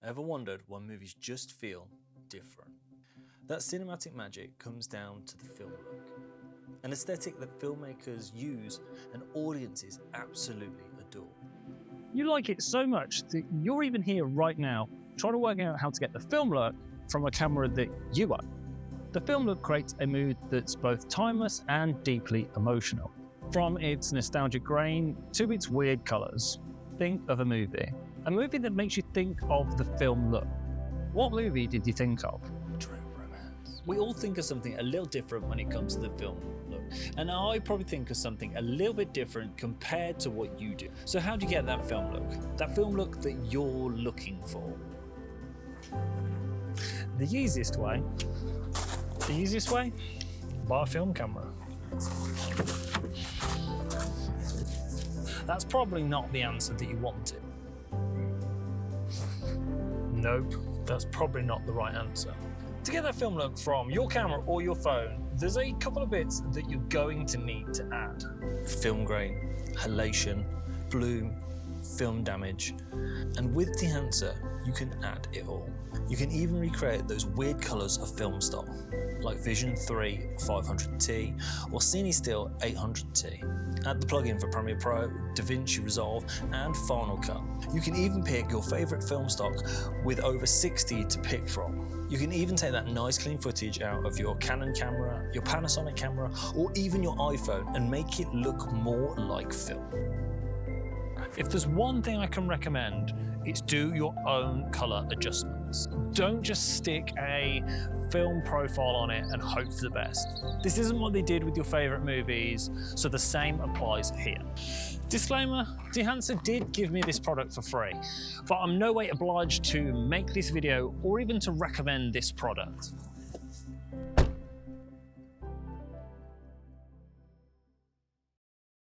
Ever wondered why movies just feel different? That cinematic magic comes down to the film look. An aesthetic that filmmakers use and audiences absolutely adore. You like it so much that you're even here right now trying to work out how to get the film look from a camera that you own. The film look creates a mood that's both timeless and deeply emotional. From its nostalgic grain to its weird colours. Think of a movie that makes you think of the film look. What movie did you think of? True romance. We all think of something a little different when it comes to the film look, and I probably think of something a little bit different compared to what you do. So how do you get that film look? That film look that you're looking for? The easiest way? Buy a film camera. That's probably not the answer that you wanted. Nope, that's probably not the right answer. To get that film look from your camera or your phone, there's a couple of bits that you're going to need to add. Film grain, halation, bloom, film damage. And with Dehancer, you can add it all. You can even recreate those weird colours of film stock, like Vision 3 500T or CineStill 800T. Add the plugin for Premiere Pro, DaVinci Resolve and Final Cut. You can even pick your favourite film stock with over 60 to pick from. You can even take that nice clean footage out of your Canon camera, your Panasonic camera or even your iPhone and make it look more like film. If there's one thing I can recommend, it's do your own colour adjustments. Don't just stick a film profile on it and hope for the best. This isn't what they did with your favourite movies, so the same applies here. Disclaimer, Dehancer did give me this product for free, but I'm no way obliged to make this video or even to recommend this product.